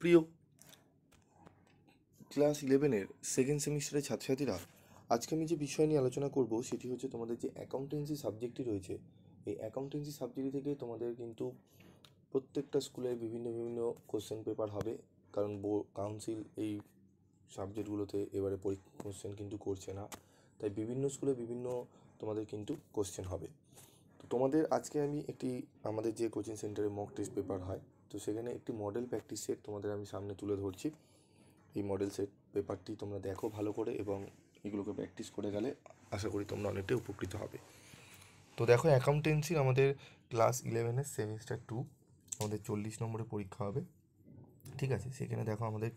প্রিয় class 11-এর second সেমিস্টারের ছাত্রছাত্রীরা, আজকে আমি যে বিষয় নিয়ে আলোচনা করব সেটি হচ্ছে তোমাদের যে অ্যাকাউন্টেন্সি সাবজেক্টটি রয়েছে। এই অ্যাকাউন্টেন্সি সাবজেক্ট থেকে তোমাদের কিন্তু প্রত্যেকটা স্কুলে বিভিন্ন বিভিন্ন কোশ্চেন পেপার হবে, কারণ কাউন্সিল এই সাবজেক্টগুলোতে এবারে কোশ্চেন কিন্তু করছে না, তাই বিভিন্ন স্কুলে বিভিন্ন তোমাদের কিন্তু কোশ্চেন হবে। তো তোমাদের আজকে আমি আমাদের যে কোচিং সেন্টারে মক টেস্ট পেপার হয়, তো সেখানে একটি মডেল প্র্যাকটিস সেট তোমাদের আমি সামনে তুলে ধরছি। এই মডেল সেট পেপারটি তোমরা দেখো ভালো করে, এবং এগুলোকে প্র্যাকটিস করে গেলে আশা করি তোমরা অনেকটাই উপকৃত হবে। তো দেখো, অ্যাকাউন্টেন্সির আমাদের ক্লাস 11-এর সেমিস্টার 2 আমাদের 40 নম্বরের পরীক্ষা হবে, ঠিক আছে। সেখানে দেখো আমাদের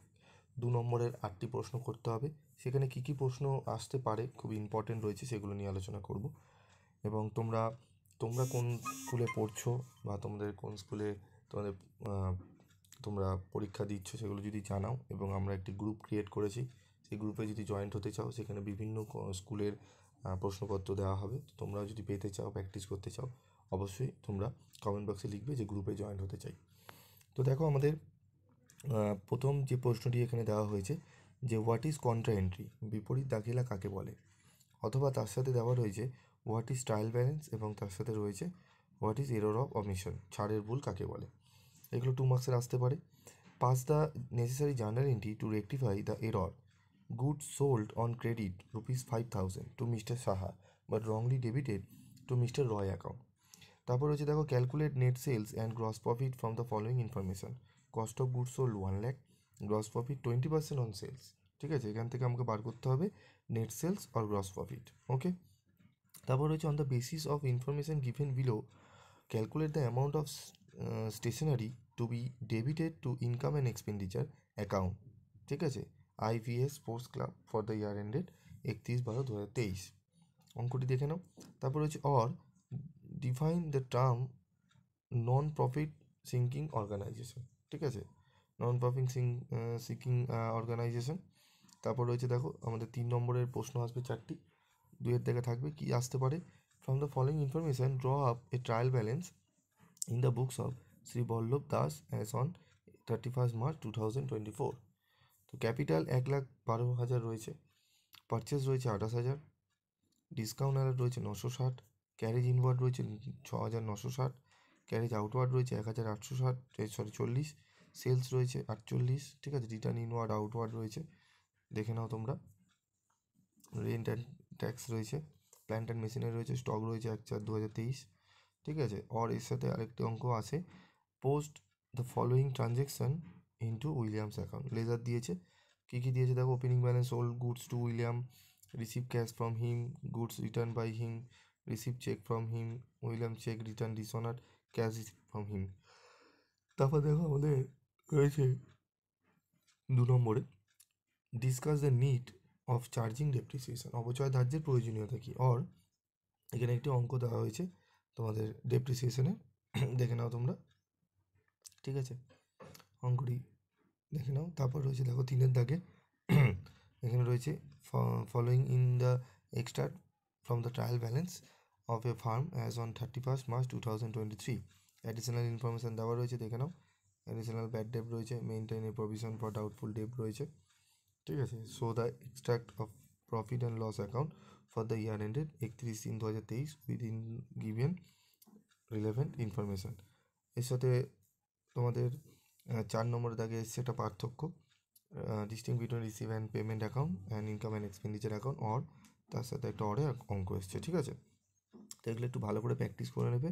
2 নম্বরের 8টি প্রশ্ন করতে হবে। সেখানে কী কী প্রশ্ন আসতে পারে খুব ইম্পর্টেন্ট রয়েছে, সেগুলো নিয়ে আলোচনা করব। এবং তোমরা তোমরা কোন স্কুলে পড়ছো বা তোমাদের কোন স্কুলে তোমাদের তোমরা পরীক্ষা দিচ্ছ সেগুলো যদি জানাও, এবং আমরা একটি গ্রুপ ক্রিয়েট করেছি, সেই গ্রুপে যদি জয়েন্ট হতে চাও, সেখানে বিভিন্ন স্কুলের প্রশ্নপত্র দেওয়া হবে। তোমরা যদি পেতে চাও, প্র্যাকটিস করতে চাও, অবশ্যই তোমরা কমেন্ট বক্সে লিখবে যে গ্রুপে জয়েন্ট হতে চাই। তো দেখো, আমাদের প্রথম যে প্রশ্নটি এখানে দেওয়া হয়েছে যে হোয়াট ইজ কন্ট্রা এন্ট্রি, বিপরীত দাখিলা কাকে বলে, অথবা তার সাথে দেওয়া রয়েছে হোয়াট ইজ ট্রায়াল ব্যালেন্স, এবং তার সাথে রয়েছে what is error of omission, ছাড়ের ভুল কাকে বলে। এগুলো 2 মার্কসের আসতে পারে। Pass the necessary journal entry to rectify the error, goods sold on credit ₹5,000 to Mister Saha but wrongly debited to Mister Roy account. তারপর হচ্ছে দেখো, calculate net sales and gross profit from the following information, cost of goods sold 1 lakh, gross profit 20% on sales. ঠিক আছে, এখান থেকে আমাকে বার করতে হবে net sales or gross profit. Okay, তারপর হচ্ছে on the basis of information given below calculate the amount of stationery to be debited to income and expenditure account. ঠিক আছে, IVS sports club for the year ended 31/12/2023। অঙ্কটি দেখে নাও। তারপর হচ্ছে or define the term non profit sinking organization. ঠিক আছে, নন profit sinking organisation. তারপর রয়েছে দেখো, আমাদের 3 নম্বরের প্রশ্ন আসবে 4টি, 2-এর থেকে থাকবে কি আসতে পারে। From the following information draw up a trial balance in the books of Shri Ballabh Das as on 31 March 2024। তো ক্যাপিটাল 1,12,000 রয়েছে, পারচেস রয়েছে 28,000, ডিসকাউন্ট অ্যালার্ট রয়েছে 960, ক্যারেজ ইনওয়ার্ড রয়েছে 6,960, ক্যারেজ আউটওয়ার্ড রয়েছে 1,840, সেলস রয়েছে 48। ঠিক আছে, রিটার্ন ইনওয়ার্ড আউটওয়ার্ড রয়েছে, দেখে নাও তোমরা। রেন্ট অ্যান্ড ট্যাক্স রয়েছে, প্ল্যান্ট অ্যান্ড মেশিনারি রয়েছে, স্টক রয়েছে 1/4/2023। ঠিক আছে, অর এর সাথে আরেকটি অঙ্ক আছে, post the following transaction into Williams account. Ledger দিয়েছে, কী কী দিয়েছে দেখো, opening balance old goods to William, receive cash from him, goods return by him, receive cheque from him, William cheque return dishonour, cash receive from him. তারপর দেখো আমাদের রয়েছে 2 নম্বরে discuss the need of charging depreciation, অপচয় ধার্যের প্রয়োজনীয়তা কী। Or এখানে একটি অঙ্ক দেওয়া হয়েছে তোমাদের ডেপ্রিসিয়েশনে, দেখে নাও তোমরা। ঠিক আছে, অঙ্কটি দেখে নাও। তারপর রয়েছে দেখো 3-এর দাগে এখানে রয়েছে following in the extract from the trial balance of a firm as on 31 March 2023। Additional information দেওয়া রয়েছে, দেখে নাও। অ্যাডিশনাল ব্যাড ডেপ রয়েছে, maintain a provision for doubtful debt রয়েছে। ঠিক আছে, so the extract of profit and loss account for the year ended 31/3/2023 within given relevant information. এর সাথে তোমাদের 4 নম্বরের দাগে এসছে একটা পার্থক্য, distinguish between receive and payment account and income and expenditure account, or তার সাথে একটা অরে অঙ্ক এসছে। ঠিক আছে, তো এগুলো একটু ভালো করে প্র্যাকটিস করে নেবে।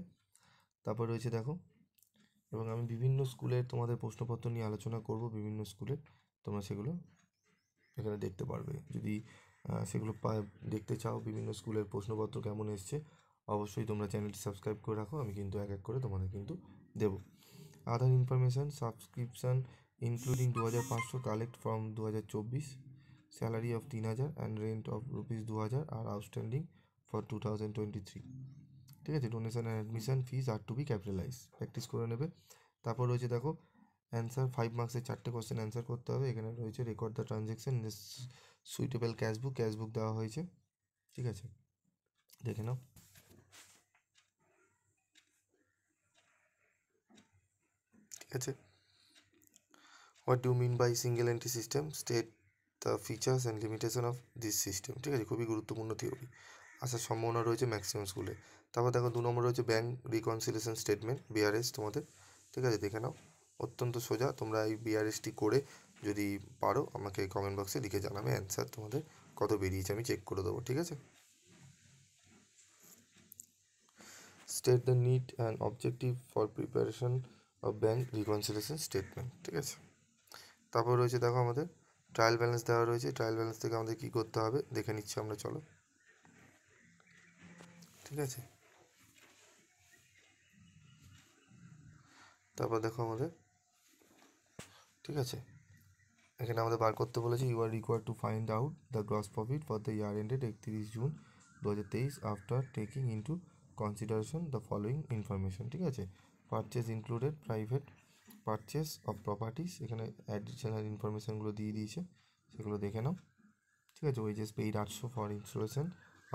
তারপর রয়েছে দেখো, এবং আমি বিভিন্ন স্কুলের তোমাদের প্রশ্নপত্র নিয়ে আলোচনা করব, বিভিন্ন স্কুলের তোমরা সেগুলো এখানে দেখতে পারবে। যদি সেগুলো দেখতে চাও বিভিন্ন স্কুলের প্রশ্নপত্র কেমন এসছে, অবশ্যই তোমরা চ্যানেলটি সাবস্ক্রাইব করে রাখো, আমি কিন্তু এক এক করে তোমাদের কিন্তু দেবো। Other information subscription including 2,500 collect from 2024, salary of 3,000 and rent of ₹2,000 আর আউটস্ট্যান্ডিং ফর 2023। ঠিক আছে, donation and admission fees are to be capitalise, practice করে নেবে। তারপর রয়েছে দেখো অ্যান্সার 5 মার্কসের 4টে কোশ্চেন অ্যান্সার করতে হবে। এখানে রয়েছে record the transaction suitable cashbook দেওয়া হয়েছে। ঠিক আছে, দেখে নাও। ঠিক আছে, what do mean by single entry system, state the features and limitation of this system. ঠিক আছে, খুবই গুরুত্বপূর্ণ থিওরি, আসার সম্ভাবনা রয়েছে ম্যাক্সিমাম স্কুলে। তারপর দেখো 2 নম্বর রয়েছে ব্যাংক রিকনসিলিয়েশন স্টেটমেন্ট, বিআরএস তোমাদের। ঠিক আছে, দেখে নাও, অত্যন্ত সোজা। তোমরা এই বিআরএসটি করে যদি পারো আমাকে কমেন্ট বক্সে লিখে জানাবে অ্যান্সার তোমাদের কত বেরিয়েছে, আমি চেক করে দেবো। ঠিক আছে, state the need and objective for preparation of bank reconciliation statement. ঠিক আছে, তারপর রয়েছে দেখো আমাদের ট্রায়াল ব্যালেন্স দেওয়া রয়েছে। ট্রায়াল ব্যালেন্স থেকে আমাদের কী করতে হবে দেখে নিচ্ছি আমরা, চলো। ঠিক আছে, তারপর দেখো আমাদের, ঠিক আছে, এখানে আমাদের বার করতে বলেছে you are required to find out the gross profit for the year ended 31 June 2023 after taking into consideration the following information. ঠিক আছে, purchase included private purchase of properties, এখানে অ্যাডিশনাল ইনফরমেশনগুলো দিয়ে দিয়েছে, সেগুলো দেখে নাও। ঠিক আছে, wages paid 800 for installation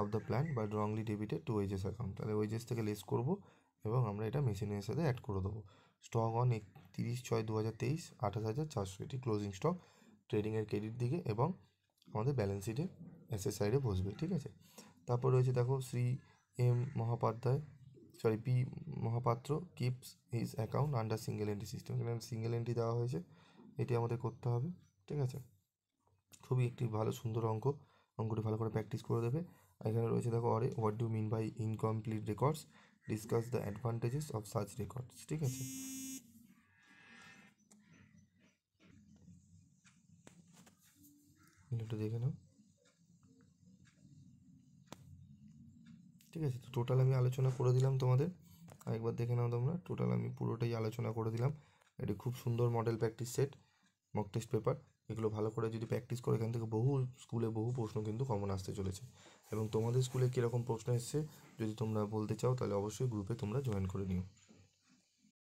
of the plan but wrongly debited to wages account, তাহলে ওয়েজেস থেকে লেস করবো এবং আমরা এটা মেশিনের সাথে অ্যাড করে দেবো। স্টক অন 31/6/2023 28,400, এটি ক্লোজিং স্টক, ট্রেডিংয়ের ক্রেডিট দিকে এবং আমাদের ব্যালেন্স শিটে অ্যাসেট সাইডে বসবে। ঠিক আছে, তারপর রয়েছে দেখো Shri M Mahapadhyay, sorry P Mahapatra keeps his account under single entry system, এখানে সিঙ্গেল এন্ট্রি দেওয়া হয়েছে, এটি আমাদের করতে হবে। ঠিক আছে, খুবই একটি ভালো সুন্দর অঙ্ক, অঙ্কটি ভালো করে প্র্যাকটিস করে দেবে। এখানে রয়েছে দেখো অরে what do mean by incomplete records, discuss the advantages of such records. ঠিক আছে, একটু দেখে নাও। ঠিক আছে, তো টোটাল আমি আলোচনা করে দিলাম তোমাদের, আরেকবার দেখে নাও তোমরা, টোটাল আমি পুরোটাই আলোচনা করে দিলাম। এটি খুব সুন্দর model practice set, mock test paper, এগুলো ভালো করে যদি প্র্যাকটিস করো এখান থেকে বহু স্কুলে বহু প্রশ্ন কিন্তু কমন আসতে চলেছে। এবং তোমাদের স্কুলে কীরকম প্রশ্ন এসছে যদি তোমরা বলতে চাও তাহলে অবশ্যই গ্রুপে তোমরা জয়েন করে নিও।